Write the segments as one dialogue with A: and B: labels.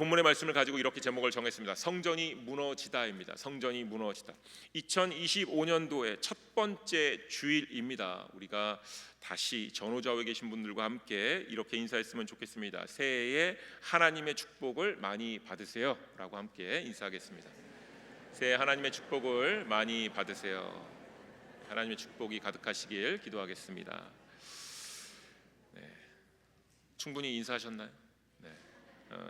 A: 본문의 말씀을 가지고 이렇게 제목을 정했습니다. 성전이 무너지다입니다. 성전이 무너지다. 2025년도의 첫 번째 주일입니다. 우리가 다시 전호좌우에 계신 분들과 함께 이렇게 인사했으면 좋겠습니다. 새해에 하나님의 축복을 많이 받으세요 라고 함께 인사하겠습니다. 새해 하나님의 축복을 많이 받으세요. 하나님의 축복이 가득하시길 기도하겠습니다. 충분히 인사하셨나요?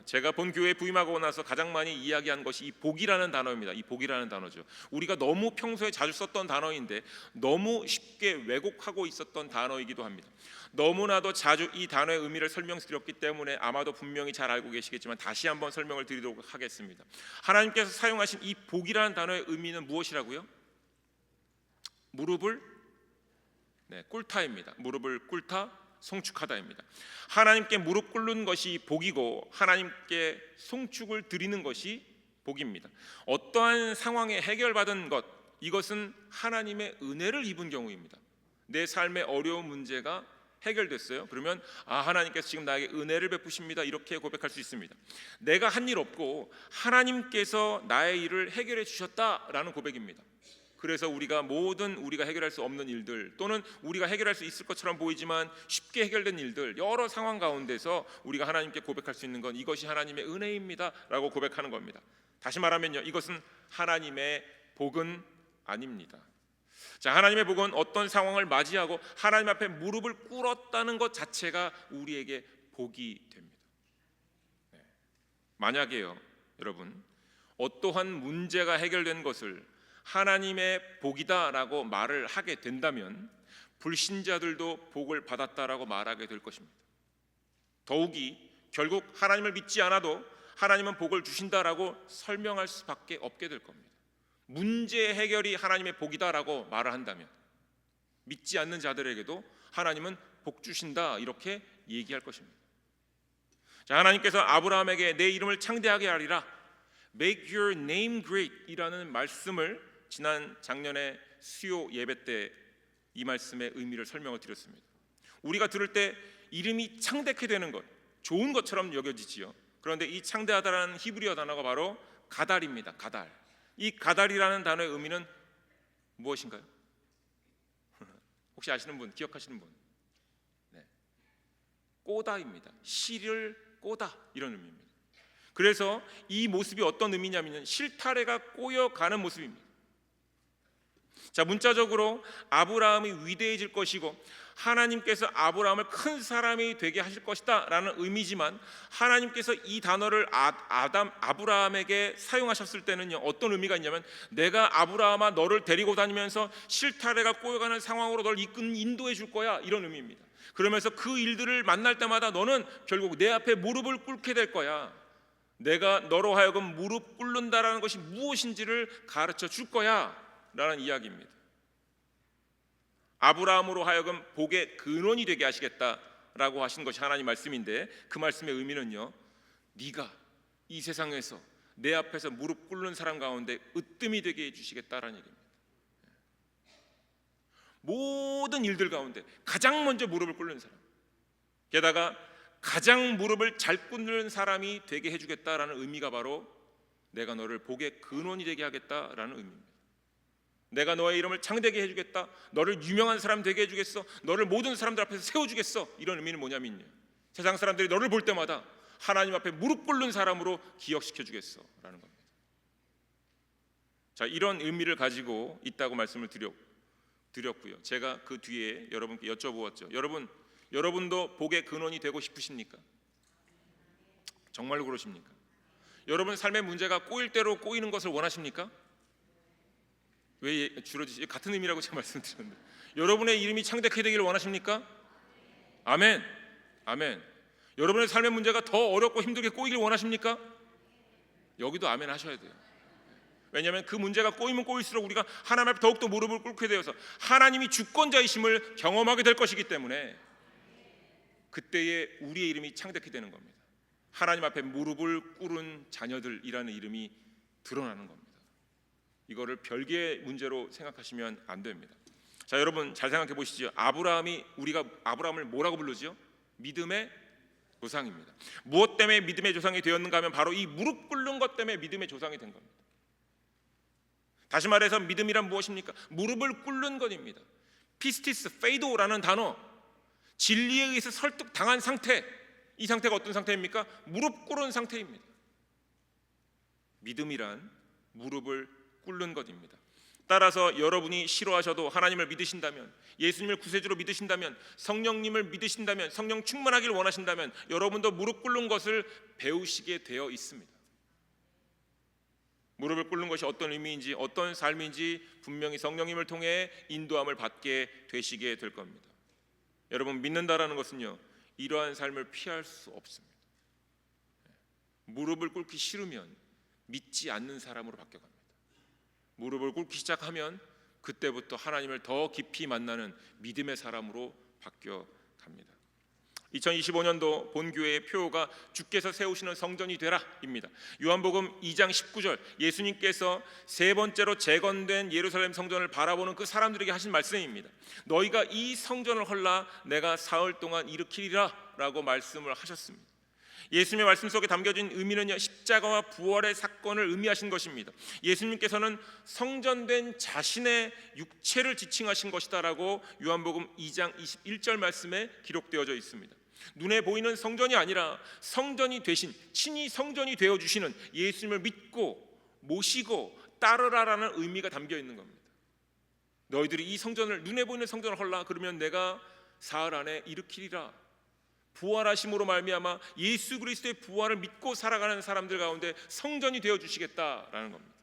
A: 제가 본 교회에 부임하고 나서 가장 많이 이야기한 것이 이 복이라는 단어입니다. 이 복이라는 단어죠. 우리가 너무 평소에 자주 썼던 단어인데 너무 쉽게 왜곡하고 있었던 단어이기도 합니다. 너무나도 자주 이 단어의 의미를 설명드렸기 때문에 아마도 분명히 잘 알고 계시겠지만 다시 한번 설명을 드리도록 하겠습니다. 하나님께서 사용하신 이 복이라는 단어의 의미는 무엇이라고요? 무릎을 꿇다입니다. 무릎을 꿇다, 송축하다입니다. 하나님께 무릎 꿇는 것이 복이고 하나님께 송축을 드리는 것이 복입니다. 어떠한 상황에 해결받은 것, 이것은 하나님의 은혜를 입은 경우입니다. 내 삶의 어려운 문제가 해결됐어요. 그러면 하나님께서 지금 나에게 은혜를 베푸십니다. 이렇게 고백할 수 있습니다. 내가 한 일 없고 하나님께서 나의 일을 해결해 주셨다라는 고백입니다. 그래서 우리가 해결할 수 없는 일들, 또는 우리가 해결할 수 있을 것처럼 보이지만 쉽게 해결된 일들, 여러 상황 가운데서 우리가 하나님께 고백할 수 있는 건 이것이 하나님의 은혜입니다 라고 고백하는 겁니다. 다시 말하면요, 이것은 하나님의 복은 아닙니다. 자, 하나님의 복은 어떤 상황을 맞이하고 하나님 앞에 무릎을 꿇었다는 것 자체가 우리에게 복이 됩니다. 만약에요, 여러분, 어떠한 문제가 해결된 것을 하나님의 복이다라고 말을 하게 된다면 불신자들도 복을 받았다라고 말하게 될 것입니다. 더욱이 결국 하나님을 믿지 않아도 하나님은 복을 주신다라고 설명할 수밖에 없게 될 겁니다. 문제 해결이 하나님의 복이다라고 말을 한다면 믿지 않는 자들에게도 하나님은 복 주신다 이렇게 얘기할 것입니다. 자, 하나님께서 아브라함에게 내 이름을 창대하게 하리라, Make your name great 이라는 말씀을 지난 작년에 수요 예배 때 이 말씀의 의미를 설명을 드렸습니다. 우리가 들을 때 이름이 창대케 되는 것, 좋은 것처럼 여겨지지요. 그런데 이 창대하다라는 히브리어 단어가 바로 가달입니다. 가달. 이 가달이라는 단어의 의미는 무엇인가요? 혹시 아시는 분, 기억하시는 분? 꼬다입니다. 씨를 꼬다 이런 의미입니다. 그래서 이 모습이 어떤 의미냐면 실타래가 꼬여가는 모습입니다. 자, 문자적으로 아브라함이 위대해질 것이고 하나님께서 아브라함을 큰 사람이 되게 하실 것이다 라는 의미지만, 하나님께서 이 단어를 아브라함에게 사용하셨을 때는요, 어떤 의미가 있냐면 내가 아브라함아 너를 데리고 다니면서 실타래가 꼬여가는 상황으로 널 인도해 줄 거야, 이런 의미입니다. 그러면서 그 일들을 만날 때마다 너는 결국 내 앞에 무릎을 꿇게 될 거야. 내가 너로 하여금 무릎 꿇는다라는 것이 무엇인지를 가르쳐 줄 거야 라는 이야기입니다. 아브라함으로 하여금 복의 근원이 되게 하시겠다라고 하신 것이 하나님 말씀인데, 그 말씀의 의미는요, 네가 이 세상에서 내 앞에서 무릎 꿇는 사람 가운데 으뜸이 되게 해주시겠다라는 얘기입니다. 모든 일들 가운데 가장 먼저 무릎을 꿇는 사람, 게다가 가장 무릎을 잘 꿇는 사람이 되게 해주겠다라는 의미가 바로 내가 너를 복의 근원이 되게 하겠다라는 의미입니다. 내가 너의 이름을 창대하게 해주겠다, 너를 유명한 사람 되게 해주겠어, 너를 모든 사람들 앞에서 세워주겠어, 이런 의미는 뭐냐면요, 세상 사람들이 너를 볼 때마다 하나님 앞에 무릎 꿇는 사람으로 기억시켜 주겠어 라는 겁니다. 자, 이런 의미를 가지고 있다고 말씀을 드렸고요. 제가 그 뒤에 여러분께 여쭤보았죠. 여러분도 복의 근원이 되고 싶으십니까? 정말로 그러십니까? 여러분 삶의 문제가 꼬일 대로 꼬이는 것을 원하십니까? 왜 줄어지지? 같은 의미라고 제가 말씀드렸는데, 여러분의 이름이 창대하게 되기를 원하십니까? 아멘. 아멘. 여러분의 삶의 문제가 더 어렵고 힘들게 꼬이길 원하십니까? 여기도 아멘 하셔야 돼요. 왜냐하면 그 문제가 꼬이면 꼬일수록 우리가 하나님 앞에 더욱더 무릎을 꿇게 되어서 하나님이 주권자이심을 경험하게 될 것이기 때문에 그때에 우리의 이름이 창대하게 되는 겁니다. 하나님 앞에 무릎을 꿇은 자녀들이라는 이름이 드러나는 겁니다. 이거를 별개의 문제로 생각하시면 안 됩니다. 자, 여러분 잘 생각해 보시죠. 우리가 아브라함을 뭐라고 부르죠? 믿음의 조상입니다. 무엇 때문에 믿음의 조상이 되었는가 하면 바로 이 무릎 꿇는 것 때문에 믿음의 조상이 된 겁니다. 다시 말해서 믿음이란 무엇입니까? 무릎을 꿇는 것입니다. 피스티스 페이도라는 단어, 진리에 의해서 설득당한 상태, 이 상태가 어떤 상태입니까? 무릎 꿇은 상태입니다. 믿음이란 무릎을 꿇는 것입니다. 따라서 여러분이 싫어하셔도 하나님을 믿으신다면, 예수님을 구세주로 믿으신다면, 성령님을 믿으신다면, 성령 충만하기를 원하신다면 여러분도 무릎 꿇는 것을 배우시게 되어 있습니다. 무릎을 꿇는 것이 어떤 의미인지, 어떤 삶인지 분명히 성령님을 통해 인도함을 받게 되시게 될 겁니다. 여러분, 믿는다라는 것은요, 이러한 삶을 피할 수 없습니다. 무릎을 꿇기 싫으면 믿지 않는 사람으로 바뀌어갑니다. 무릎을 꿇기 시작하면 그때부터 하나님을 더 깊이 만나는 믿음의 사람으로 바뀌어갑니다. 2025년도 본교회의 표어가 주께서 세우시는 성전이 되라입니다. 요한복음 2장 19절, 예수님께서 세 번째로 재건된 예루살렘 성전을 바라보는 그 사람들에게 하신 말씀입니다. 너희가 이 성전을 헐라 내가 사흘 동안 일으키리라 라고 말씀을 하셨습니다. 예수님의 말씀 속에 담겨진 의미는요, 십자가와 부활의 사건을 의미하신 것입니다. 예수님께서는 성전된 자신의 육체를 지칭하신 것이다라고 요한복음 2장 21절 말씀에 기록되어져 있습니다. 눈에 보이는 성전이 아니라 성전이 되신, 친히 성전이 되어주시는 예수님을 믿고 모시고 따르라라는 의미가 담겨 있는 겁니다. 너희들이 이 성전을, 눈에 보이는 성전을 헐라 그러면 내가 사흘 안에 일으키리라. 부활하심으로 말미암아 예수 그리스도의 부활을 믿고 살아가는 사람들 가운데 성전이 되어주시겠다라는 겁니다.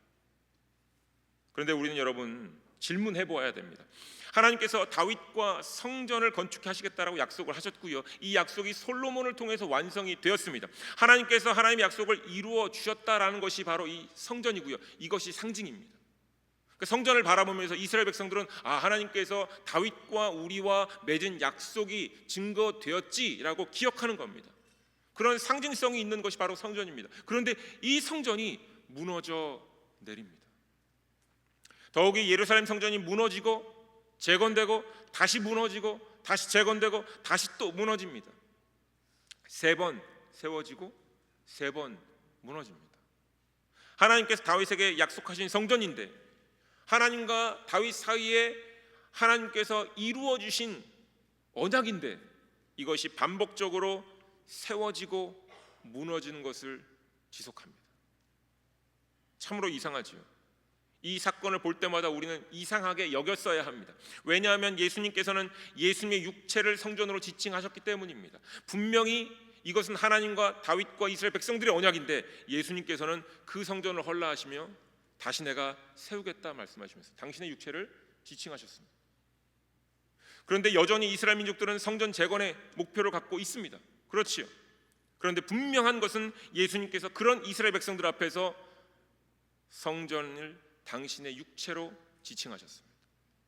A: 그런데 우리는 여러분, 질문해 보아야 됩니다. 하나님께서 다윗과 성전을 건축해 하시겠다라고 약속을 하셨고요, 이 약속이 솔로몬을 통해서 완성이 되었습니다. 하나님께서 하나님의 약속을 이루어 주셨다라는 것이 바로 이 성전이고요, 이것이 상징입니다. 그 성전을 바라보면서 이스라엘 백성들은 하나님께서 다윗과 우리와 맺은 약속이 증거되었지라고 기억하는 겁니다. 그런 상징성이 있는 것이 바로 성전입니다. 그런데 이 성전이 무너져 내립니다. 더욱이 예루살렘 성전이 무너지고 재건되고 다시 무너지고 다시 재건되고 다시 또 무너집니다. 3번 세워지고 3번 무너집니다. 하나님께서 다윗에게 약속하신 성전인데, 하나님과 다윗 사이에 하나님께서 이루어 주신 언약인데, 이것이 반복적으로 세워지고 무너지는 것을 지속합니다. 참으로 이상하지요. 이 사건을 볼 때마다 우리는 이상하게 여겼어야 합니다. 왜냐하면 예수님께서는 예수님의 육체를 성전으로 지칭하셨기 때문입니다. 분명히 이것은 하나님과 다윗과 이스라엘 백성들의 언약인데, 예수님께서는 그 성전을 헐라 하시며 다시 내가 세우겠다 말씀하시면서 당신의 육체를 지칭하셨습니다. 그런데 여전히 이스라엘 민족들은 성전 재건의 목표를 갖고 있습니다. 그렇지요. 그런데 분명한 것은 예수님께서 그런 이스라엘 백성들 앞에서 성전을 당신의 육체로 지칭하셨습니다.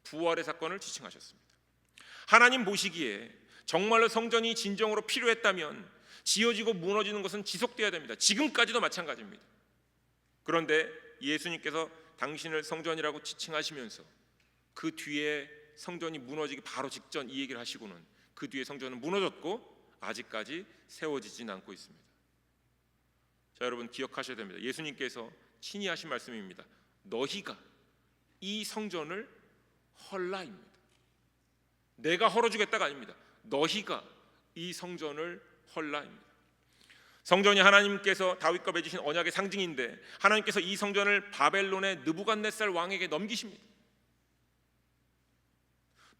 A: 부활의 사건을 지칭하셨습니다. 하나님 보시기에 정말로 성전이 진정으로 필요했다면 지어지고 무너지는 것은 지속돼야 됩니다. 지금까지도 마찬가지입니다. 그런데 예수님께서 당신을 성전이라고 지칭하시면서 그 뒤에 성전이 무너지기 바로 직전 이 얘기를 하시고는 그 뒤에 성전은 무너졌고 아직까지 세워지진 않고 있습니다. 자, 여러분 기억하셔야 됩니다. 예수님께서 친히 하신 말씀입니다. 너희가 이 성전을 헐라입니다. 내가 헐어주겠다가 아닙니다. 너희가 이 성전을 헐라입니다. 성전이 하나님께서 다윗과 맺으신 언약의 상징인데, 하나님께서 이 성전을 바벨론의 느부갓네살 왕에게 넘기십니다.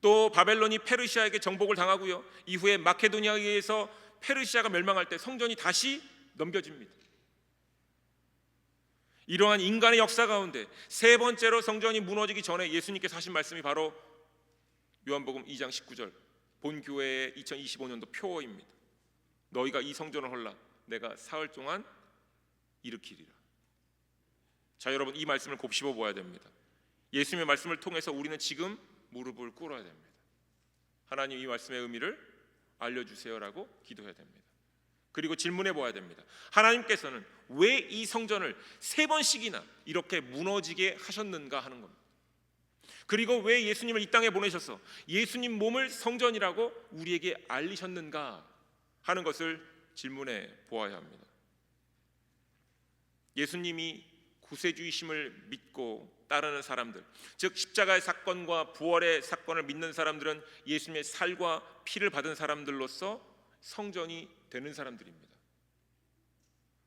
A: 또 바벨론이 페르시아에게 정복을 당하고요, 이후에 마케도니아에 의해서 페르시아가 멸망할 때 성전이 다시 넘겨집니다. 이러한 인간의 역사 가운데 세 번째로 성전이 무너지기 전에 예수님께서 하신 말씀이 바로 요한복음 2장 19절, 본교회의 2025년도 표어입니다. 너희가 이 성전을 헐라 내가 사흘 동안 일으키리라. 자, 여러분 이 말씀을 곱씹어 보아야 됩니다. 예수님의 말씀을 통해서 우리는 지금 무릎을 꿇어야 됩니다. 하나님 이 말씀의 의미를 알려주세요라고 기도해야 됩니다. 그리고 질문해 보아야 됩니다. 하나님께서는 왜 이 성전을 3번씩이나 이렇게 무너지게 하셨는가 하는 겁니다. 그리고 왜 예수님을 이 땅에 보내셔서 예수님 몸을 성전이라고 우리에게 알리셨는가 하는 것을 질문해 보아야 합니다. 예수님이 구세주이심을 믿고 따르는 사람들, 즉 십자가의 사건과 부활의 사건을 믿는 사람들은 예수님의 살과 피를 받은 사람들로서 성전이 되는 사람들입니다.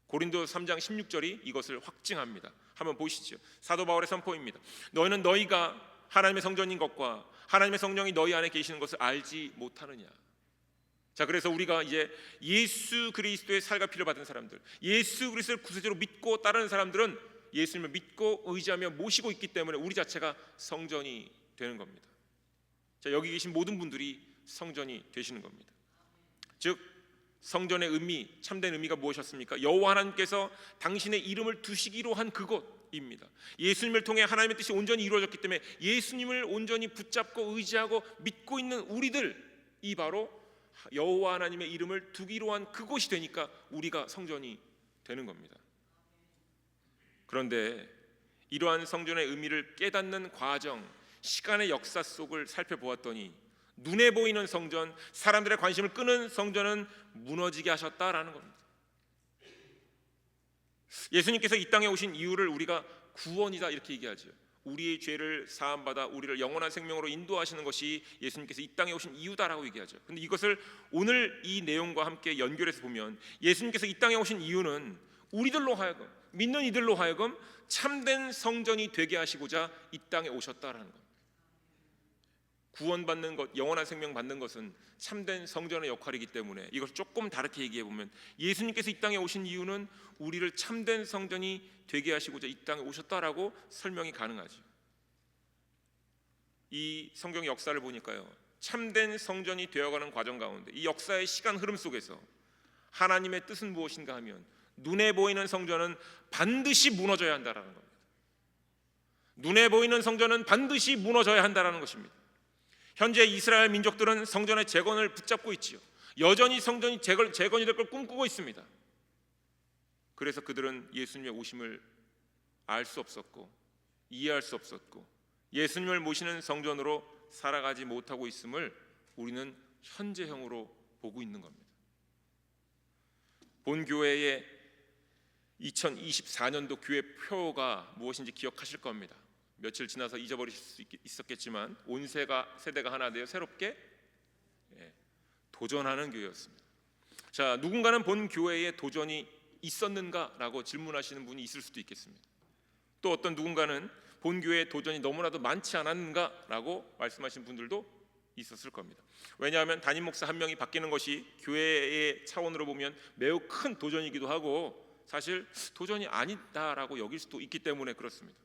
A: 고린도 3장 16절이 이것을 확증합니다. 한번 보시죠. 사도 바울의 선포입니다. 너희는 너희가 하나님의 성전인 것과 하나님의 성령이 너희 안에 계시는 것을 알지 못하느냐. 자, 그래서 우리가 이제 예수 그리스도의 살과 피를 받은 사람들, 예수 그리스도를 구세주로 믿고 따르는 사람들은 예수님을 믿고 의지하며 모시고 있기 때문에 우리 자체가 성전이 되는 겁니다. 자, 여기 계신 모든 분들이 성전이 되시는 겁니다. 즉 성전의 의미, 참된 의미가 무엇이었습니까? 여호와 하나님께서 당신의 이름을 두시기로 한 그곳입니다. 예수님을 통해 하나님의 뜻이 온전히 이루어졌기 때문에 예수님을 온전히 붙잡고 의지하고 믿고 있는 우리들이 바로 여호와 하나님의 이름을 두기로 한 그곳이 되니까 우리가 성전이 되는 겁니다. 그런데 이러한 성전의 의미를 깨닫는 과정, 시간의 역사 속을 살펴보았더니 눈에 보이는 성전, 사람들의 관심을 끄는 성전은 무너지게 하셨다라는 겁니다. 예수님께서 이 땅에 오신 이유를 우리가 구원이다 이렇게 얘기하죠. 우리의 죄를 사함받아 우리를 영원한 생명으로 인도하시는 것이 예수님께서 이 땅에 오신 이유다라고 얘기하죠. 그런데 이것을 오늘 이 내용과 함께 연결해서 보면 예수님께서 이 땅에 오신 이유는 우리들로 하여금, 믿는 이들로 하여금 참된 성전이 되게 하시고자 이 땅에 오셨다라는 겁니다. 구원받는 것, 영원한 생명 받는 것은 참된 성전의 역할이기 때문에 이것을 조금 다르게 얘기해 보면 예수님께서 이 땅에 오신 이유는 우리를 참된 성전이 되게 하시고자 이 땅에 오셨다라고 설명이 가능하죠. 이 성경 역사를 보니까요, 참된 성전이 되어가는 과정 가운데 이 역사의 시간 흐름 속에서 하나님의 뜻은 무엇인가 하면 눈에 보이는 성전은 반드시 무너져야 한다라는 겁니다. 눈에 보이는 성전은 반드시 무너져야 한다라는 것입니다. 현재 이스라엘 민족들은 성전의 재건을 붙잡고 있지요. 여전히 성전이 재건이 될 걸 꿈꾸고 있습니다. 그래서 그들은 예수님의 오심을 알 수 없었고 이해할 수 없었고 예수님을 모시는 성전으로 살아가지 못하고 있음을 우리는 현재형으로 보고 있는 겁니다. 본 교회의 2024년도 교회 표가 무엇인지 기억하실 겁니다. 며칠 지나서 잊어버리실 수 있었겠지만 온 세대가 하나 되어 새롭게 도전하는 교회였습니다. 자, 누군가는 본 교회에 도전이 있었는가라고 질문하시는 분이 있을 수도 있겠습니다. 또 어떤 누군가는 본 교회에 도전이 너무나도 많지 않았는가라고 말씀하신 분들도 있었을 겁니다. 왜냐하면 담임 목사 한 명이 바뀌는 것이 교회의 차원으로 보면 매우 큰 도전이기도 하고 사실 도전이 아니다라고 여길 수도 있기 때문에 그렇습니다.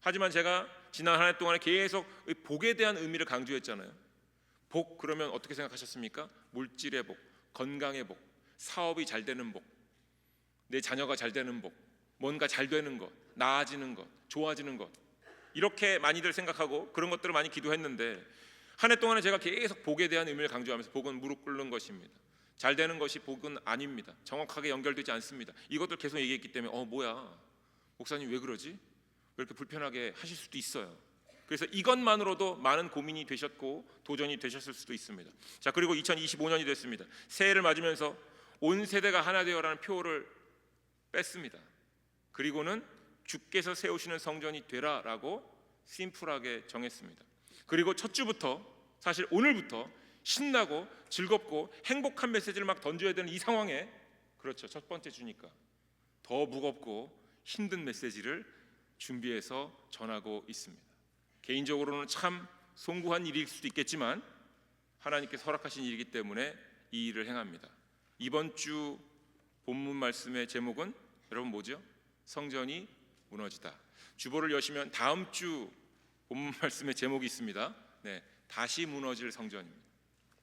A: 하지만 제가 지난 한 해 동안에 계속 복에 대한 의미를 강조했잖아요. 복 그러면 어떻게 생각하셨습니까? 물질의 복, 건강의 복, 사업이 잘 되는 복, 내 자녀가 잘 되는 복, 뭔가 잘 되는 것, 나아지는 것, 좋아지는 것, 이렇게 많이들 생각하고 그런 것들을 많이 기도했는데 한 해 동안에 제가 계속 복에 대한 의미를 강조하면서 복은 무릎 꿇는 것입니다. 잘 되는 것이 복은 아닙니다. 정확하게 연결되지 않습니다. 이것들 계속 얘기했기 때문에 뭐야 목사님 왜 그러지? 왜 이렇게 불편하게 하실 수도 있어요. 그래서 이것만으로도 많은 고민이 되셨고 도전이 되셨을 수도 있습니다. 자, 그리고 2025년이 됐습니다. 새해를 맞으면서 온 세대가 하나 되어라는 표를 뺐습니다. 그리고는 주께서 세우시는 성전이 되라라고 심플하게 정했습니다. 그리고 첫 주부터 사실 오늘부터 신나고 즐겁고 행복한 메시지를 막 던져야 되는 이 상황에 그렇죠. 첫 번째 주니까 더 무겁고 힘든 메시지를 준비해서 전하고 있습니다. 개인적으로는 참 송구한 일일 수도 있겠지만 하나님께서 허락하신 일이기 때문에 이 일을 행합니다. 이번 주 본문 말씀의 제목은 여러분 뭐죠? 성전이 무너지다. 주보를 여시면 다음 주 본문 말씀의 제목이 있습니다. 네, 다시 무너질 성전입니다.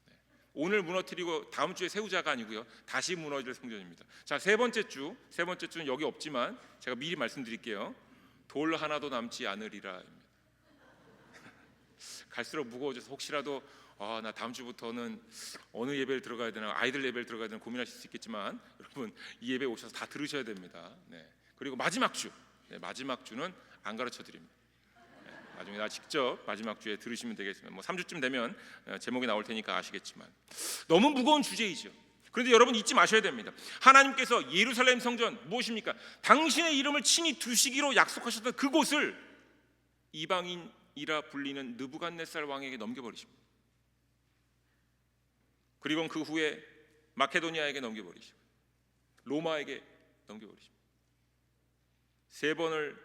A: 네, 오늘 무너뜨리고 다음 주에 세우자가 아니고요. 다시 무너질 성전입니다. 자, 세 번째 주는 여기 없지만 제가 미리 말씀드릴게요. 돌 하나도 남지 않으리라. 갈수록 무거워져서 혹시라도 나 다음 주부터는 어느 예배를 들어가야 되나, 아이들 예배를 들어가야 되나 고민하실 수 있겠지만 여러분 이 예배 오셔서 다 들으셔야 됩니다. 네. 그리고 마지막 주는 안 가르쳐 드립니다. 네. 나중에 나 직접 마지막 주에 들으시면 되겠습니다. 3주쯤 되면 제목이 나올 테니까 아시겠지만 너무 무거운 주제이죠. 그런데 여러분 잊지 마셔야 됩니다. 하나님께서 예루살렘 성전 무엇입니까? 당신의 이름을 친히 두시기로 약속하셨던 그곳을 이방인이라 불리는 느부갓네살 왕에게 넘겨버리십니다. 그리고 그 후에 마케도니아에게 넘겨버리시고 로마에게 넘겨버리십니다. 3번을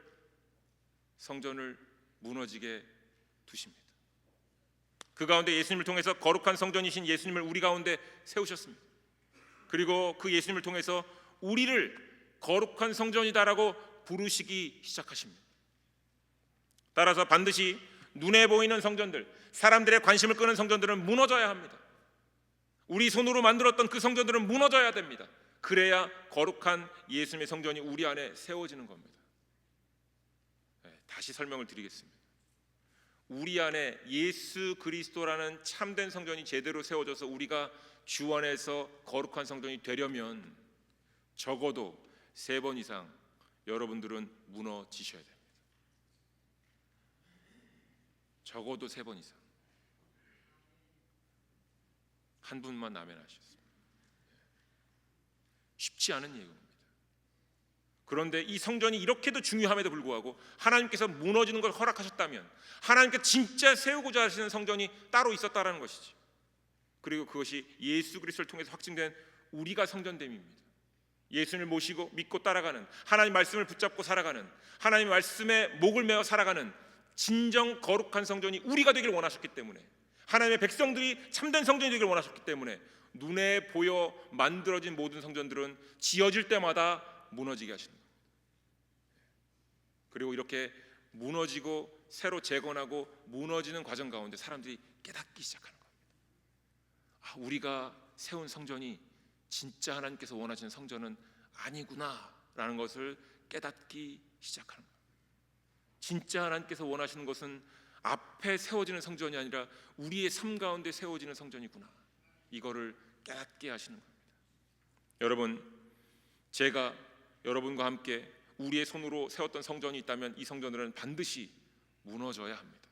A: 성전을 무너지게 두십니다. 그 가운데 예수님을 통해서 거룩한 성전이신 예수님을 우리 가운데 세우셨습니다. 그리고 그 예수님을 통해서 우리를 거룩한 성전이다라고 부르시기 시작하십니다. 따라서 반드시 눈에 보이는 성전들, 사람들의 관심을 끄는 성전들은 무너져야 합니다. 우리 손으로 만들었던 그 성전들은 무너져야 됩니다. 그래야 거룩한 예수님의 성전이 우리 안에 세워지는 겁니다. 다시 설명을 드리겠습니다. 우리 안에 예수 그리스도라는 참된 성전이 제대로 세워져서 우리가 주 안에서 거룩한 성전이 되려면 적어도 3번 이상 여러분들은 무너지셔야 됩니다. 적어도 3번 이상. 한 분만 아멘 하셨습니다. 쉽지 않은 얘기입니다. 그런데 이 성전이 이렇게도 중요함에도 불구하고 하나님께서 무너지는 걸 허락하셨다면 하나님께서 진짜 세우고자 하시는 성전이 따로 있었다라는 것이지. 그리고 그것이 예수 그리스도를 통해서 확증된 우리가 성전됨입니다. 예수님을 모시고 믿고 따라가는, 하나님 말씀을 붙잡고 살아가는, 하나님 말씀에 목을 메어 살아가는 진정 거룩한 성전이 우리가 되기를 원하셨기 때문에, 하나님의 백성들이 참된 성전이 되기를 원하셨기 때문에 눈에 보여 만들어진 모든 성전들은 지어질 때마다 무너지게 하시는 겁니다. 그리고 이렇게 무너지고 새로 재건하고 무너지는 과정 가운데 사람들이 깨닫기 시작하는 겁니다. 우리가 세운 성전이 진짜 하나님께서 원하시는 성전은 아니구나라는 것을 깨닫기 시작하는 겁니다. 진짜 하나님께서 원하시는 것은 앞에 세워지는 성전이 아니라 우리의 삶 가운데 세워지는 성전이구나, 이거를 깨닫게 하시는 겁니다. 여러분, 제가 여러분과 함께 우리의 손으로 세웠던 성전이 있다면 이 성전들은 반드시 무너져야 합니다.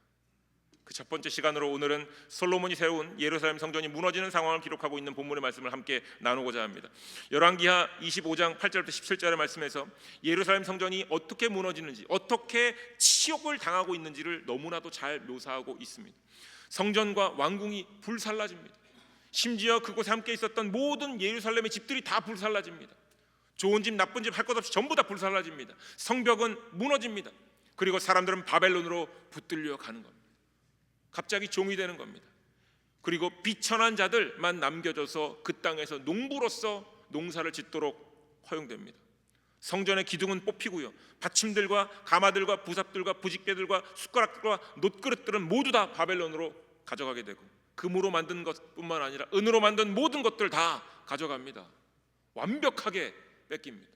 A: 그 첫 번째 시간으로 오늘은 솔로몬이 세운 예루살렘 성전이 무너지는 상황을 기록하고 있는 본문의 말씀을 함께 나누고자 합니다. 열왕기하 25장 8절부터 17절의 말씀에서 예루살렘 성전이 어떻게 무너지는지, 어떻게 치욕을 당하고 있는지를 너무나도 잘 묘사하고 있습니다. 성전과 왕궁이 불살라집니다. 심지어 그곳에 함께 있었던 모든 예루살렘의 집들이 다 불살라집니다. 좋은 집 나쁜 집 할 것 없이 전부 다 불살라집니다. 성벽은 무너집니다. 그리고 사람들은 바벨론으로 붙들려 가는 겁니다. 갑자기 종이 되는 겁니다. 그리고 비천한 자들만 남겨져서 그 땅에서 농부로서 농사를 짓도록 허용됩니다. 성전의 기둥은 뽑히고요, 받침들과 가마들과 부삽들과 부직대들과 숟가락들과 놋그릇들은 모두 다 바벨론으로 가져가게 되고, 금으로 만든 것뿐만 아니라 은으로 만든 모든 것들 다 가져갑니다. 완벽하게 뺏깁니다.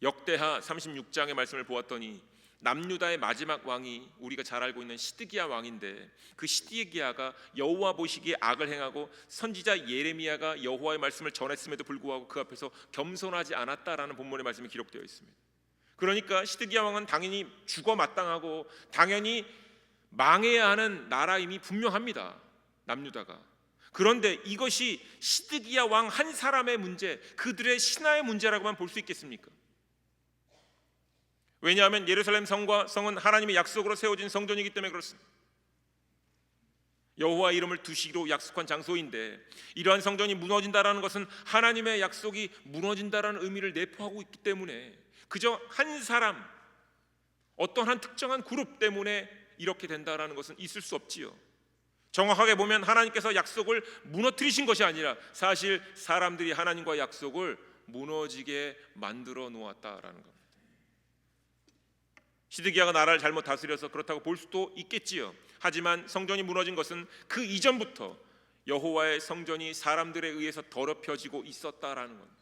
A: 역대하 36장의 말씀을 보았더니 남유다의 마지막 왕이 우리가 잘 알고 있는 시드기야 왕인데, 그 시드기야가 여호와 보시기에 악을 행하고 선지자 예레미야가 여호와의 말씀을 전했음에도 불구하고 그 앞에서 겸손하지 않았다라는 본문의 말씀이 기록되어 있습니다. 그러니까 시드기야 왕은 당연히 죽어 마땅하고 당연히 망해야 하는 나라임이 분명합니다, 남유다가. 그런데 이것이 시드기야 왕 한 사람의 문제, 그들의 신화의 문제라고만 볼 수 있겠습니까? 왜냐하면 예루살렘 성은 하나님의 약속으로 세워진 성전이기 때문에 그렇습니다. 여호와 이름을 두시기로 약속한 장소인데, 이러한 성전이 무너진다라는 것은 하나님의 약속이 무너진다라는 의미를 내포하고 있기 때문에 그저 한 사람, 어떤 한 특정한 그룹 때문에 이렇게 된다라는 것은 있을 수 없지요. 정확하게 보면 하나님께서 약속을 무너뜨리신 것이 아니라 사실 사람들이 하나님과의 약속을 무너지게 만들어 놓았다라는 겁니다. 시드기야가 나라를 잘못 다스려서 그렇다고 볼 수도 있겠지요. 하지만 성전이 무너진 것은 그 이전부터 여호와의 성전이 사람들에 의해서 더럽혀지고 있었다라는 겁니다.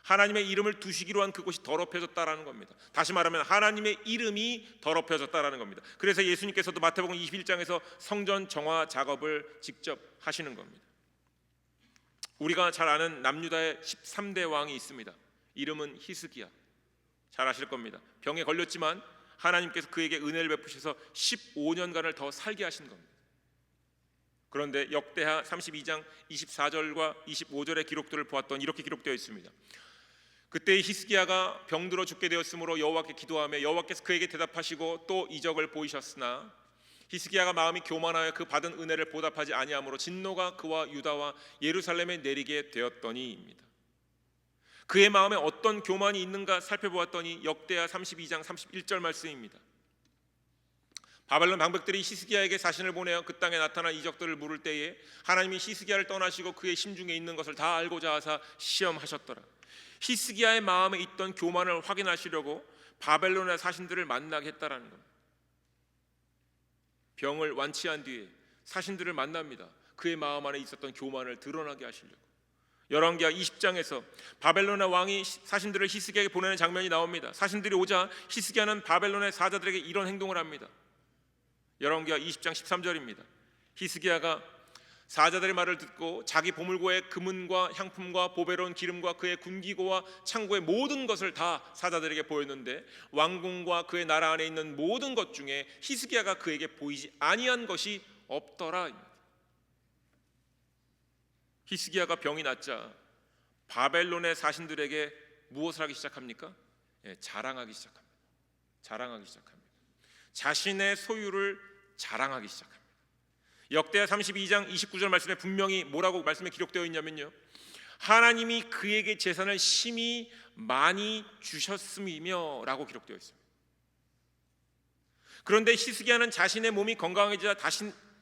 A: 하나님의 이름을 두시기로 한 그곳이 더럽혀졌다라는 겁니다. 다시 말하면 하나님의 이름이 더럽혀졌다라는 겁니다. 그래서 예수님께서도 마태복음 21장에서 성전 정화 작업을 직접 하시는 겁니다. 우리가 잘 아는 남유다의 13대 왕이 있습니다. 이름은 히스기야. 잘 아실 겁니다. 병에 걸렸지만 하나님께서 그에게 은혜를 베푸셔서 15년간을 더 살게 하신 겁니다. 그런데 역대하 32장 24절과 25절의 기록들을 보았더니 이렇게 기록되어 있습니다. 그때 히스기야가 병들어 죽게 되었으므로 여호와께 기도하며 여호와께서 그에게 대답하시고 또 이적을 보이셨으나 히스기야가 마음이 교만하여 그 받은 은혜를 보답하지 아니하므로 진노가 그와 유다와 예루살렘에 내리게 되었더니입니다. 그의 마음에 어떤 교만이 있는가 살펴보았더니 역대하 32장 31절 말씀입니다. 바벨론 방백들이 히스기야에게 사신을 보내어 그 땅에 나타난 이적들을 물을 때에 하나님이 히스기야를 떠나시고 그의 심중에 있는 것을 다 알고자 하사 시험하셨더라. 히스기야의 마음에 있던 교만을 확인하시려고 바벨론의 사신들을 만나게 했다라는 겁니다. 병을 완치한 뒤에 사신들을 만납니다. 그의 마음 안에 있었던 교만을 드러나게 하시려고. 열왕기하 20장에서 바벨론의 왕이 사신들을 히스기야에게 보내는 장면이 나옵니다. 사신들이 오자 히스기야는 바벨론의 사자들에게 이런 행동을 합니다. 열왕기하 20장 13절입니다. 히스기야가 사자들의 말을 듣고 자기 보물고의 금은과 향품과 보배로운 기름과 그의 군기고와 창고의 모든 것을 다 사자들에게 보였는데 왕궁과 그의 나라 안에 있는 모든 것 중에 히스기야가 그에게 보이지 아니한 것이 없더라. 히스기야가 병이 낫자 바벨론의 사신들에게 무엇을 하기 시작합니까? 자랑하기 시작합니다. 자랑하기 시작합니다. 자신의 소유를 자랑하기 시작합니다. 역대하 32장 29절 말씀에 분명히 뭐라고 말씀에 기록되어 있냐면요, 하나님이 그에게 재산을 심히 많이 주셨음이며 라고 기록되어 있습니다. 그런데 히스기야는 자신의 몸이 건강해지자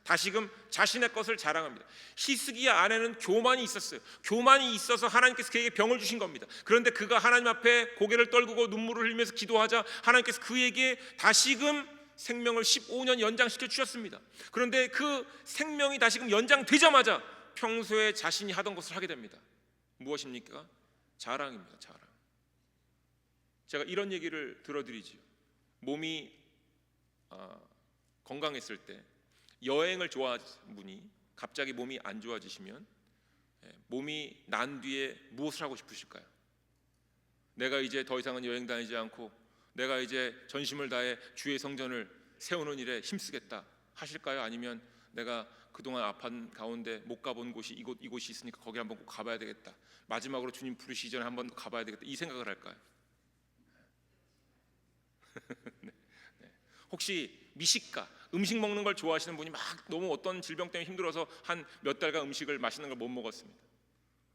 A: 다시금 자신의 것을 자랑합니다. 히스기야 안에는 교만이 있었어요. 교만이 있어서 하나님께서 그에게 병을 주신 겁니다. 그런데 그가 하나님 앞에 고개를 떨구고 눈물을 흘리면서 기도하자 하나님께서 그에게 다시금 생명을 15년 연장시켜 주셨습니다. 그런데 그 생명이 다시금 연장되자마자 평소에 자신이 하던 것을 하게 됩니다. 무엇입니까? 자랑입니다. 자랑. 제가 이런 얘기를 들어드리지요. 몸이 건강했을 때 여행을 좋아하는 분이 갑자기 몸이 안 좋아지시면 몸이 난 뒤에 무엇을 하고 싶으실까요? 내가 이제 더 이상은 여행 다니지 않고 내가 이제 전심을 다해 주의 성전을 세우는 일에 힘쓰겠다 하실까요? 아니면 내가 그동안 아픈 가운데 못 가본 곳이 이곳이 있으니까 거기 한번 꼭 가봐야 되겠다, 마지막으로 주님 부르시기 전에 한번 가봐야 되겠다, 이 생각을 할까요? 네. 혹시 미식가, 음식 먹는 걸 좋아하시는 분이 막 너무 어떤 질병 때문에 힘들어서 한 몇 달간 음식을 맛있는 걸 못 먹었습니다.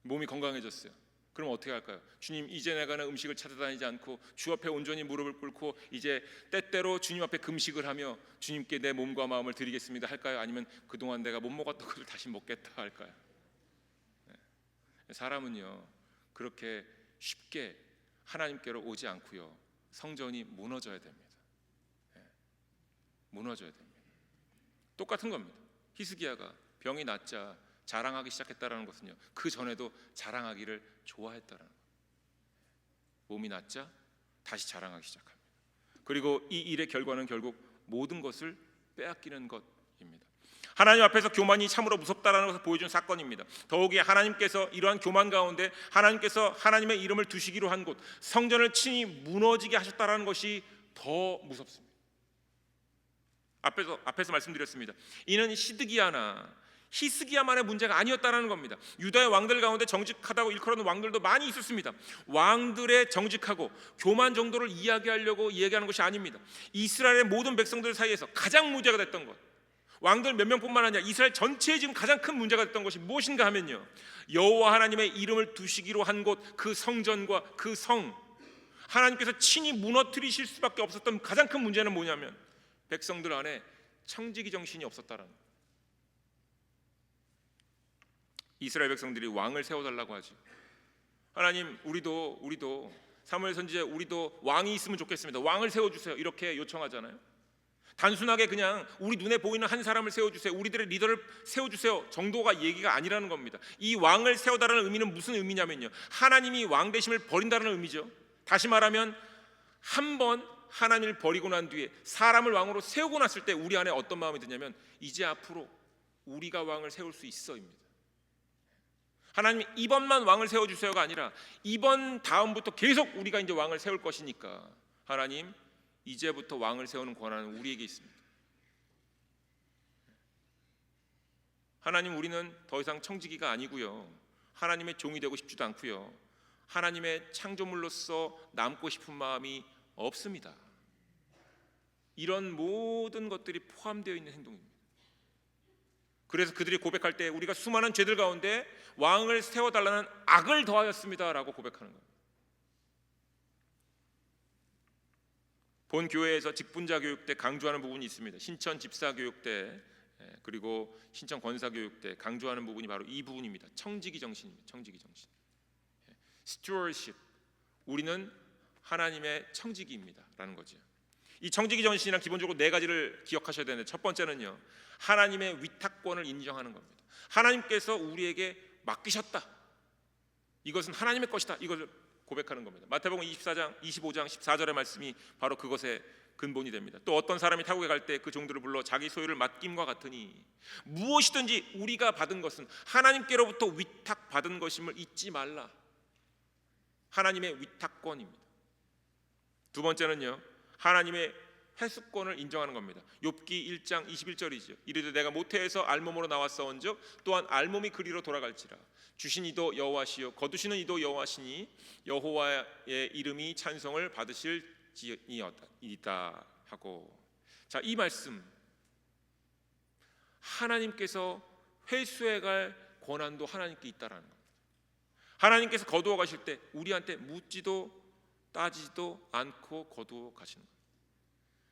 A: 몸이 건강해졌어요. 그럼 어떻게 할까요? 주님, 이제 내가 음식을 찾아다니지 않고 주 앞에 온전히 무릎을 꿇고 이제 때때로 주님 앞에 금식을 하며 주님께 내 몸과 마음을 드리겠습니다 할까요? 아니면 그동안 내가 못 먹었던 것을 다시 먹겠다 할까요? 사람은요 그렇게 쉽게 하나님께로 오지 않고요, 성전이 무너져야 됩니다. 무너져야 됩니다. 똑같은 겁니다. 히스기야가 병이 낫자 자랑하기 시작했다라는 것은요, 그 전에도 자랑하기를 좋아했다라는 거예요. 몸이 낫자 다시 자랑하기 시작합니다. 그리고 이 일의 결과는 결국 모든 것을 빼앗기는 것입니다. 하나님 앞에서 교만이 참으로 무섭다라는 것을 보여준 사건입니다. 더욱이 하나님께서 이러한 교만 가운데 하나님께서 하나님의 이름을 두시기로 한 곳 성전을 친히 무너지게 하셨다라는 것이 더 무섭습니다. 앞에서 말씀드렸습니다. 이는 히스기야만의 문제가 아니었다라는 겁니다. 유다의 왕들 가운데 정직하다고 일컬어는 왕들도 많이 있었습니다. 왕들의 정직하고 교만 정도를 이야기하려고 이야기하는 것이 아닙니다. 이스라엘의 모든 백성들 사이에서 가장 문제가 됐던 것, 왕들 몇 명뿐만 아니라 이스라엘 전체에 지금 가장 큰 문제가 됐던 것이 무엇인가 하면요, 여호와 하나님의 이름을 두시기로 한 곳 그 성전과 그 성, 하나님께서 친히 무너뜨리실 수밖에 없었던 가장 큰 문제는 뭐냐면 백성들 안에 청지기 정신이 없었다라는 거예요. 이스라엘 백성들이 왕을 세워달라고 하죠. 하나님, 우리도 사무엘 선지자 우리도 왕이 있으면 좋겠습니다. 왕을 세워주세요. 이렇게 요청하잖아요. 단순하게 그냥 우리 눈에 보이는 한 사람을 세워주세요, 우리들의 리더를 세워주세요 정도가 얘기가 아니라는 겁니다. 이 왕을 세워달라는 의미는 무슨 의미냐면요, 하나님이 왕 되심을 버린다는 의미죠. 다시 말하면 한 번 하나님을 버리고 난 뒤에 사람을 왕으로 세우고 났을 때 우리 안에 어떤 마음이 드냐면 이제 앞으로 우리가 왕을 세울 수 있어입니다. 하나님 이번만 왕을 세워주세요가 아니라 이번 다음부터 계속 우리가 이제 왕을 세울 것이니까 하나님 이제부터 왕을 세우는 권한은 우리에게 있습니다. 하나님, 우리는 더 이상 청지기가 아니고요, 하나님의 종이 되고 싶지도 않고요, 하나님의 창조물로서 남고 싶은 마음이 없습니다. 이런 모든 것들이 포함되어 있는 행동입니다. 그래서 그들이 고백할 때 우리가 수많은 죄들 가운데 왕을 세워달라는 악을 더하였습니다라고 고백하는 겁니다. 본 교회에서 직분자 교육 때 강조하는 부분이 있습니다. 신천 집사 교육 때, 그리고 신천 권사 교육 때 강조하는 부분이 바로 이 부분입니다. 청지기 정신입니다. 청지기 정신. stewardship, 우리는 하나님의 청지기입니다라는 거죠. 이 청지기 정신이란 기본적으로 네 가지를 기억하셔야 되는데, 첫 번째는요, 하나님의 위탁권을 인정하는 겁니다. 하나님께서 우리에게 맡기셨다, 이것은 하나님의 것이다, 이것을 고백하는 겁니다. 마태복음 25장 14절의 말씀이 바로 그것의 근본이 됩니다. 또 어떤 사람이 타국에 갈 때 그 종들을 불러 자기 소유를 맡김과 같으니 무엇이든지 우리가 받은 것은 하나님께로부터 위탁받은 것임을 잊지 말라. 하나님의 위탁권입니다. 두 번째는요, 하나님의 회수권을 인정하는 겁니다. 욥기 1장 21절이죠. 이르되 내가 모태에서 알몸으로 나왔사온즉 또한 알몸이 그리로 돌아갈지라. 주신 이도 여호와시요 거두시는 이도 여호와시니 여호와의 이름이 찬송을 받으실지이다 하고. 자, 이 말씀, 하나님께서 회수해갈 권한도 하나님께 있다라는 겁니다. 하나님께서 거두어 가실 때 우리한테 묻지도 따지지도 않고 거두어 가시는 겁니다.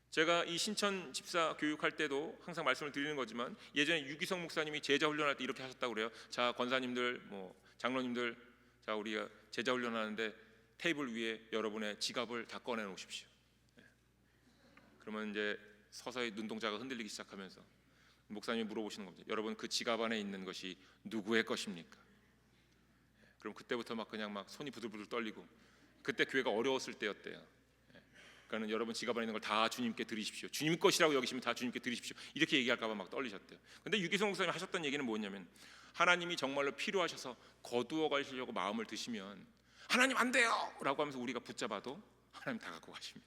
A: 제가 이 신천 집사 교육할 때도 항상 말씀을 드리는 거지만, 예전에 유기성 목사님이 제자 훈련할 때 이렇게 하셨다고 그래요. 자, 권사님들, 장로님들, 자, 우리가 제자 훈련하는데 테이블 위에 여러분의 지갑을 다 꺼내 놓으십시오. 그러면 이제 서서히 눈동자가 흔들리기 시작하면서 목사님이 물어보시는 겁니다. 여러분, 그 지갑 안에 있는 것이 누구의 것입니까? 그럼 그때부터 그냥 손이 부들부들 떨리고, 그때 교회가 어려웠을 때였대요. 그러니까 여러분 지갑 안에 있는 걸 다 주님께 드리십시오. 주님 것이라고 여기시면 다 주님께 드리십시오. 이렇게 얘기할까 봐 떨리셨대요. 근데 유기성 목사님이 하셨던 얘기는 뭐냐면, 하나님이 정말로 필요하셔서 거두어 가시려고 마음을 드시면 하나님 안 돼요! 라고 하면서 우리가 붙잡아도 하나님 다 갖고 가십니다.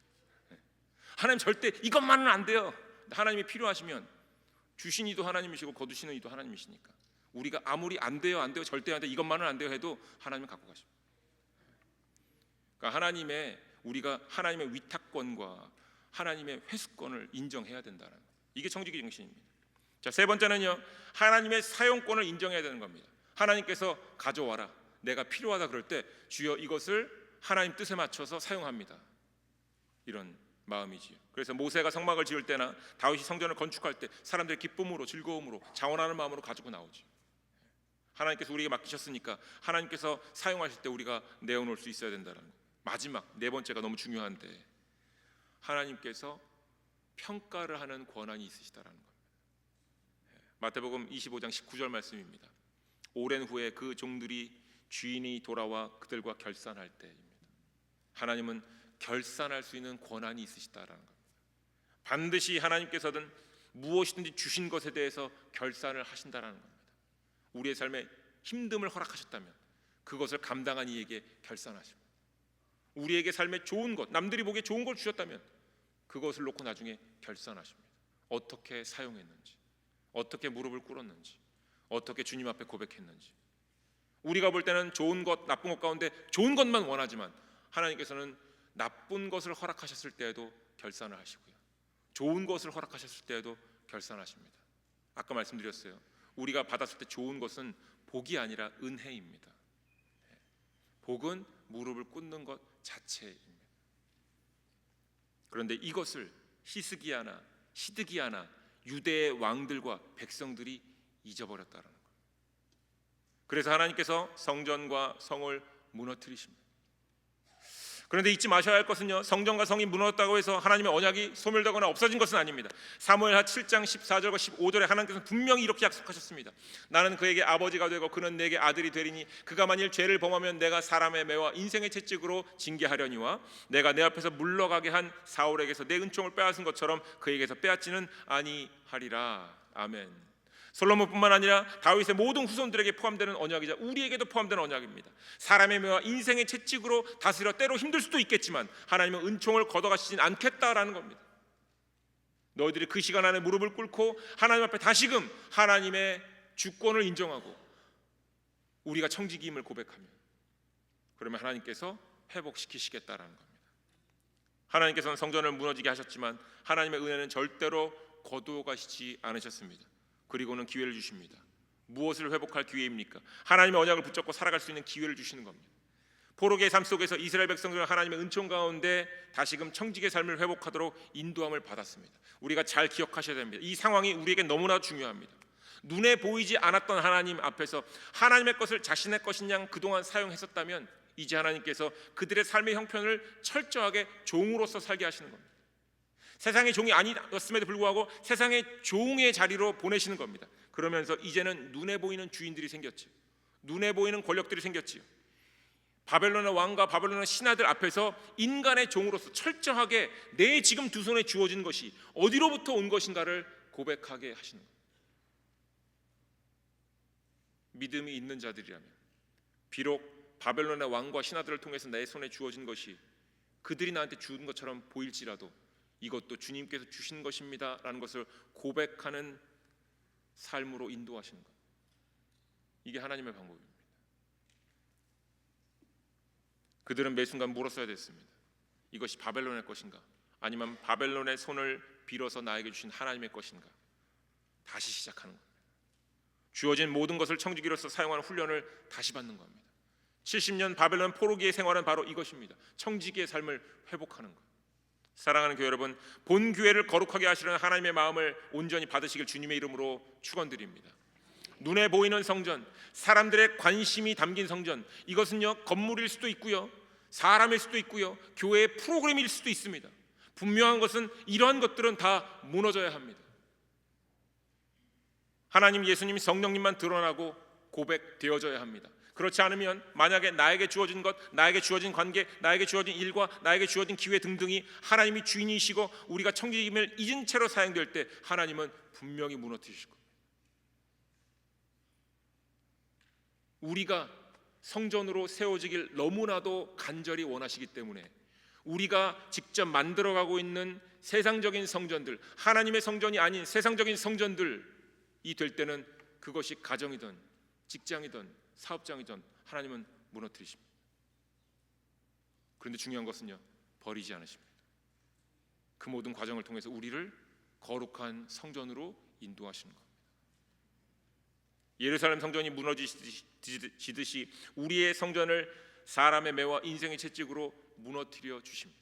A: 하나님 절대 이것만은 안 돼요. 하나님이 필요하시면, 주신 이도 하나님이시고 거두시는 이도 하나님이시니까 우리가 아무리 안 돼요, 안 돼요, 절대 안 돼요, 이것만은 안 돼요 해도 하나님은 갖고 가십니다. 그러니까 우리가 하나님의 위탁권과 하나님의 회수권을 인정해야 된다는 거예요. 이게 청지기 정신입니다. 자, 세 번째는요, 하나님의 사용권을 인정해야 되는 겁니다. 하나님께서 가져와라, 내가 필요하다 그럴 때 주여 이것을 하나님 뜻에 맞춰서 사용합니다, 이런 마음이지요. 그래서 모세가 성막을 지을 때나 다윗이 성전을 건축할 때 사람들이 기쁨으로, 즐거움으로, 자원하는 마음으로 가지고 나오죠. 하나님께서 우리에게 맡기셨으니까 하나님께서 사용하실 때 우리가 내어놓을 수 있어야 된다는 거예요. 마지막 네 번째가 너무 중요한데, 하나님께서 평가를 하는 권한이 있으시다라는 겁니다. 마태복음 25장 19절 말씀입니다. 오랜 후에 그 종들이 주인이 돌아와 그들과 결산할 때입니다. 하나님은 결산할 수 있는 권한이 있으시다라는 겁니다. 반드시 하나님께서는 무엇이든지 주신 것에 대해서 결산을 하신다라는 겁니다. 우리의 삶에 힘듦을 허락하셨다면 그것을 감당한 이에게 결산하십니다. 우리에게 삶에 좋은 것, 남들이 보기에 좋은 걸 주셨다면 그것을 놓고 나중에 결산하십니다. 어떻게 사용했는지, 어떻게 무릎을 꿇었는지, 어떻게 주님 앞에 고백했는지. 우리가 볼 때는 좋은 것, 나쁜 것 가운데 좋은 것만 원하지만 하나님께서는 나쁜 것을 허락하셨을 때에도 결산을 하시고요, 좋은 것을 허락하셨을 때에도 결산하십니다. 아까 말씀드렸어요. 우리가 받았을 때 좋은 것은 복이 아니라 은혜입니다. 복은 무릎을 꿇는 것 자체입니다. 그런데 이것을 히스기야나 시드기야나 유대의 왕들과 백성들이 잊어버렸다는 거예요. 그래서 하나님께서 성전과 성을 무너뜨리십니다. 그런데 잊지 마셔야 할 것은요, 성전과 성이 무너졌다고 해서 하나님의 언약이 소멸되거나 없어진 것은 아닙니다. 사무엘하 7장 14절과 15절에 하나님께서 분명히 이렇게 약속하셨습니다. 나는 그에게 아버지가 되고 그는 내게 아들이 되리니 그가 만일 죄를 범하면 내가 사람의 매와 인생의 채찍으로 징계하려니와 내가 내 앞에서 물러가게 한 사울에게서 내 은총을 빼앗은 것처럼 그에게서 빼앗지는 아니하리라. 아멘. 솔로몬뿐만 아니라 다윗의 모든 후손들에게 포함되는 언약이자 우리에게도 포함되는 언약입니다. 사람의 매와 인생의 채찍으로 다스려 때로 힘들 수도 있겠지만 하나님은 은총을 걷어가시진 않겠다라는 겁니다. 너희들이 그 시간 안에 무릎을 꿇고 하나님 앞에 다시금 하나님의 주권을 인정하고 우리가 청지기임을 고백하면, 그러면 하나님께서 회복시키시겠다라는 겁니다. 하나님께서는 성전을 무너지게 하셨지만 하나님의 은혜는 절대로 거두어 가시지 않으셨습니다. 그리고는 기회를 주십니다. 무엇을 회복할 기회입니까? 하나님의 언약을 붙잡고 살아갈 수 있는 기회를 주시는 겁니다. 포로기의 삶 속에서 이스라엘 백성들은 하나님의 은총 가운데 다시금 청지기의 삶을 회복하도록 인도함을 받았습니다. 우리가 잘 기억하셔야 됩니다. 이 상황이 우리에게 너무나 중요합니다. 눈에 보이지 않았던 하나님 앞에서 하나님의 것을 자신의 것인 양 그동안 사용했었다면 이제 하나님께서 그들의 삶의 형편을 철저하게 종으로서 살게 하시는 겁니다. 세상의 종이 아니었음에도 불구하고 세상의 종의 자리로 보내시는 겁니다. 그러면서 이제는 눈에 보이는 주인들이 생겼지요. 눈에 보이는 권력들이 생겼지요. 바벨론의 왕과 바벨론의 신하들 앞에서 인간의 종으로서 철저하게 내 지금 두 손에 주어진 것이 어디로부터 온 것인가를 고백하게 하시는 겁니다. 믿음이 있는 자들이라면 비록 바벨론의 왕과 신하들을 통해서 내 손에 주어진 것이 그들이 나한테 준 것처럼 보일지라도 이것도 주님께서 주신 것입니다 라는 것을 고백하는 삶으로 인도하시는 것, 이게 하나님의 방법입니다. 그들은 매 순간 물었어야 됐습니다. 이것이 바벨론의 것인가, 아니면 바벨론의 손을 빌어서 나에게 주신 하나님의 것인가. 다시 시작하는 겁니다. 주어진 모든 것을 청지기로서 사용하는 훈련을 다시 받는 겁니다. 70년 바벨론 포로기의 생활은 바로 이것입니다. 청지기의 삶을 회복하는 것. 사랑하는 교회 여러분, 본 교회를 거룩하게 하시려는 하나님의 마음을 온전히 받으시길 주님의 이름으로 축원드립니다. 눈에 보이는 성전, 사람들의 관심이 담긴 성전, 이것은요 건물일 수도 있고요, 사람일 수도 있고요, 교회의 프로그램일 수도 있습니다. 분명한 것은 이러한 것들은 다 무너져야 합니다. 하나님, 예수님, 성령님만 드러나고 고백되어져야 합니다. 그렇지 않으면 만약에 나에게 주어진 것, 나에게 주어진 관계, 나에게 주어진 일과 나에게 주어진 기회 등등이 하나님이 주인이시고 우리가 청지기임을 잊은 채로 사용될 때 하나님은 분명히 무너뜨리실 겁니다. 우리가 성전으로 세워지길 너무나도 간절히 원하시기 때문에 우리가 직접 만들어가고 있는 세상적인 성전들, 하나님의 성전이 아닌 세상적인 성전들이 될 때는 그것이 가정이든 직장이든 사업장이든 하나님은 무너뜨리십니다. 그런데 중요한 것은요, 버리지 않으십니다. 그 모든 과정을 통해서 우리를 거룩한 성전으로 인도하시는 겁니다. 예루살렘 성전이 무너지듯이 우리의 성전을 사람의 매와 인생의 채찍으로 무너뜨려 주십니다.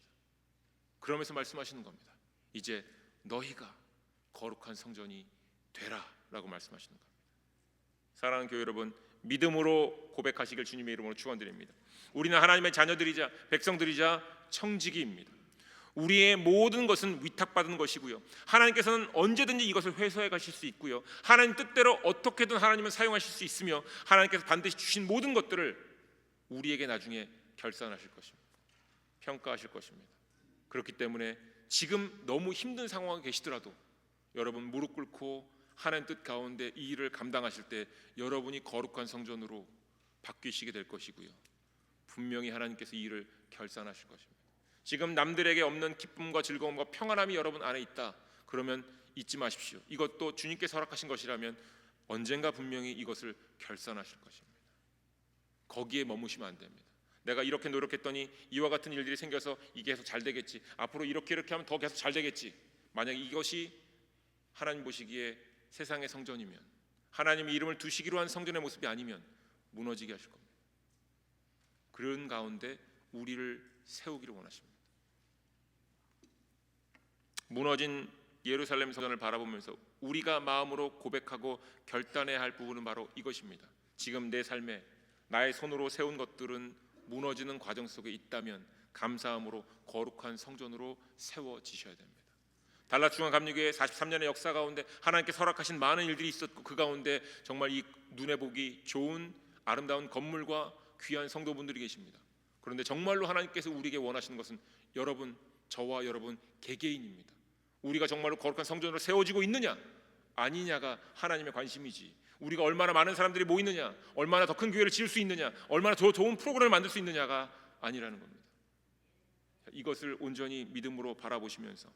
A: 그러면서 말씀하시는 겁니다. 이제 너희가 거룩한 성전이 되라 라고 말씀하시는 겁니다. 사랑하는 교회 여러분, 믿음으로 고백하시길 주님의 이름으로 축원드립니다. 우리는 하나님의 자녀들이자 백성들이자 청지기입니다. 우리의 모든 것은 위탁받은 것이고요, 하나님께서는 언제든지 이것을 회수해 가실 수 있고요, 하나님 뜻대로 어떻게든 하나님은 사용하실 수 있으며 하나님께서 반드시 주신 모든 것들을 우리에게 나중에 결산하실 것입니다. 평가하실 것입니다. 그렇기 때문에 지금 너무 힘든 상황에 계시더라도 여러분 무릎 꿇고 하나님 뜻 가운데 이 일을 감당하실 때 여러분이 거룩한 성전으로 바뀌시게 될 것이고요, 분명히 하나님께서 이 일을 결산하실 것입니다. 지금 남들에게 없는 기쁨과 즐거움과 평안함이 여러분 안에 있다, 그러면 잊지 마십시오. 이것도 주님께서 허락하신 것이라면 언젠가 분명히 이것을 결산하실 것입니다. 거기에 머무시면 안 됩니다. 내가 이렇게 노력했더니 이와 같은 일들이 생겨서 이게 계속 잘 되겠지, 앞으로 이렇게 하면 더 계속 잘 되겠지. 만약 이것이 하나님 보시기에 세상의 성전이면, 하나님의 이름을 두시기로 한 성전의 모습이 아니면 무너지게 하실 겁니다. 그런 가운데 우리를 세우기를 원하십니다. 무너진 예루살렘 성전을 바라보면서 우리가 마음으로 고백하고 결단해야 할 부분은 바로 이것입니다. 지금 내 삶에 나의 손으로 세운 것들은 무너지는 과정 속에 있다면 감사함으로 거룩한 성전으로 세워지셔야 됩니다. 달랏 중앙감리교회 43년의 역사 가운데 하나님께 허락하신 많은 일들이 있었고 그 가운데 정말 이 눈에 보기 좋은 아름다운 건물과 귀한 성도분들이 계십니다. 그런데 정말로 하나님께서 우리에게 원하시는 것은 여러분, 저와 여러분 개개인입니다. 우리가 정말로 거룩한 성전으로 세워지고 있느냐 아니냐가 하나님의 관심이지, 우리가 얼마나 많은 사람들이 모이느냐, 얼마나 더 큰 교회를 지을 수 있느냐, 얼마나 더 좋은 프로그램을 만들 수 있느냐가 아니라는 겁니다. 이것을 온전히 믿음으로 바라보시면서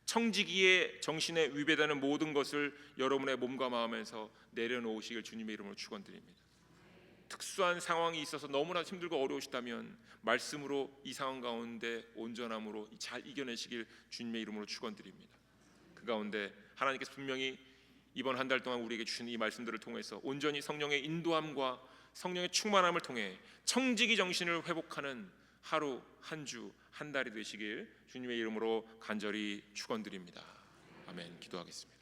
A: 청지기의 정신에 위배되는 모든 것을 여러분의 몸과 마음에서 내려놓으시길 주님의 이름으로 축원드립니다. 특수한 상황이 있어서 너무나 힘들고 어려우시다면 말씀으로 이 상황 가운데 온전함으로 잘 이겨내시길 주님의 이름으로 축원드립니다. 그 가운데 하나님께서 분명히 이번 한 달 동안 우리에게 주신 이 말씀들을 통해서 온전히 성령의 인도함과 성령의 충만함을 통해 청지기 정신을 회복하는 하루, 한 주, 한 달이 되시길 주님의 이름으로 간절히 축원드립니다. 아멘. 기도하겠습니다.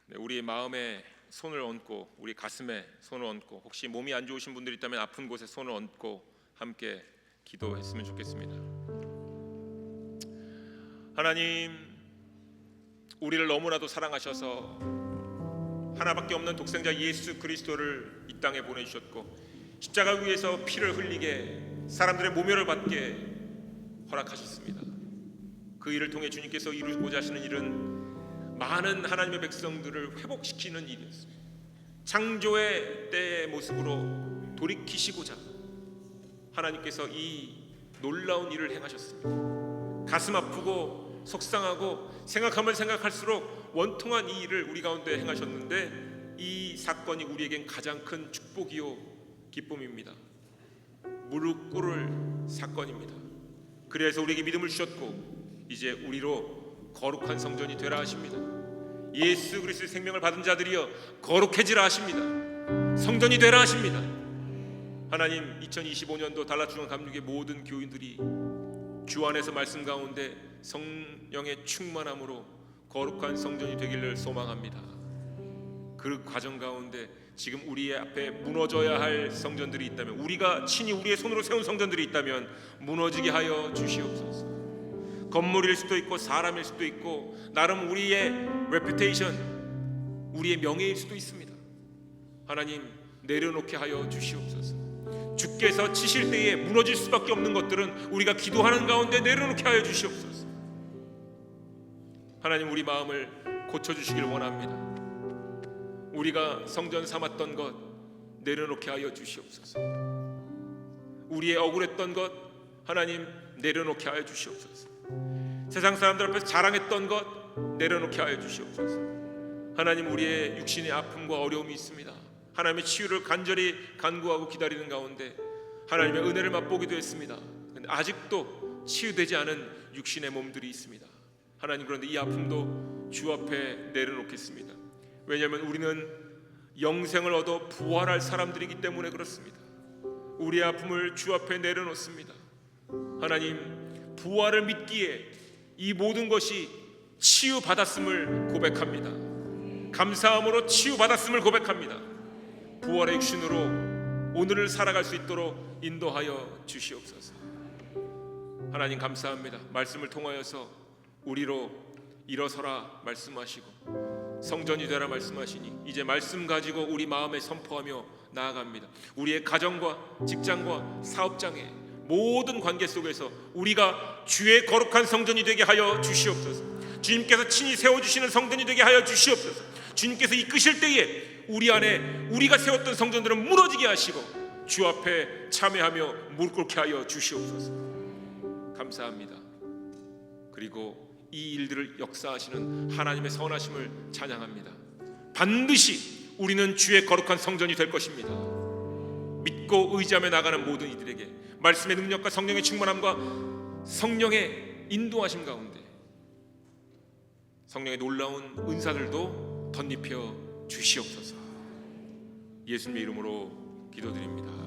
A: 네, 우리의 마음에 손을 얹고 우리 가슴에 손을 얹고 혹시 몸이 안 좋으신 분들이 있다면 아픈 곳에 손을 얹고 함께 기도했으면 좋겠습니다. 하나님, 우리를 너무나도 사랑하셔서 하나밖에 없는 독생자 예수 그리스도를 이 땅에 보내주셨고 십자가 위에서 피를 흘리게 사람들의 모멸을 받게 허락하셨습니다. 그 일을 통해 주님께서 이루고자 하시는 일은 많은 하나님의 백성들을 회복시키는 일이었습니다. 창조의 때의 모습으로 돌이키시고자 하나님께서 이 놀라운 일을 행하셨습니다. 가슴 아프고 속상하고 생각하면 생각할수록 원통한 이 일을 우리 가운데 행하셨는데 이 사건이 우리에겐 가장 큰 축복이요 기쁨입니다. 무릎 꿇을 사건입니다. 그래서 우리에게 믿음을 주셨고 이제 우리로 거룩한 성전이 되라 하십니다. 예수 그리스도의 생명을 받은 자들이여 거룩해지라 하십니다. 성전이 되라 하십니다. 하나님, 2025년도 달라중앙 감육의 모든 교인들이 주 안에서 말씀 가운데 성령의 충만함으로 거룩한 성전이 되기를 소망합니다. 그 과정 가운데 지금 우리의 앞에 무너져야 할 성전들이 있다면, 우리가 친히 우리의 손으로 세운 성전들이 있다면 무너지게 하여 주시옵소서. 건물일 수도 있고 사람일 수도 있고 나름 우리의 레퓨테이션, 우리의 명예일 수도 있습니다. 하나님, 내려놓게 하여 주시옵소서. 주께서 치실 때에 무너질 수밖에 없는 것들은 우리가 기도하는 가운데 내려놓게 하여 주시옵소서. 하나님, 우리 마음을 고쳐주시길 원합니다. 우리가 성전 삼았던 것 내려놓게 하여 주시옵소서. 우리의 억울했던 것 하나님 내려놓게 하여 주시옵소서. 세상 사람들 앞에서 자랑했던 것 내려놓게 하여 주시옵소서. 하나님, 우리의 육신의 아픔과 어려움이 있습니다. 하나님의 치유를 간절히 간구하고 기다리는 가운데 하나님의 은혜를 맛보기도 했습니다. 그런데 아직도 치유되지 않은 육신의 몸들이 있습니다. 하나님, 그런데 이 아픔도 주 앞에 내려놓겠습니다. 왜냐하면 우리는 영생을 얻어 부활할 사람들이기 때문에 그렇습니다. 우리의 아픔을 주 앞에 내려놓습니다. 하나님, 부활을 믿기에 이 모든 것이 치유받았음을 고백합니다. 감사함으로 치유받았음을 고백합니다. 부활의 육신으로 오늘을 살아갈 수 있도록 인도하여 주시옵소서. 하나님, 감사합니다. 말씀을 통하여서 우리로 일어서라 말씀하시고 성전이 되라 말씀하시니 이제 말씀 가지고 우리 마음에 선포하며 나아갑니다. 우리의 가정과 직장과 사업장에 모든 관계 속에서 우리가 주의 거룩한 성전이 되게 하여 주시옵소서. 주님께서 친히 세워주시는 성전이 되게 하여 주시옵소서. 주님께서 이끄실 때에 우리 안에 우리가 세웠던 성전들은 무너지게 하시고 주 앞에 참회하며 무릎 꿇게 하여 주시옵소서. 감사합니다. 그리고 이 일들을 역사하시는 하나님의 선하심을 찬양합니다. 반드시 우리는 주의 거룩한 성전이 될 것입니다. 믿고 의지하며 나가는 모든 이들에게 말씀의 능력과 성령의 충만함과 성령의 인도하심 가운데 성령의 놀라운 은사들도 덧입혀 주시옵소서. 예수님의 이름으로 기도드립니다.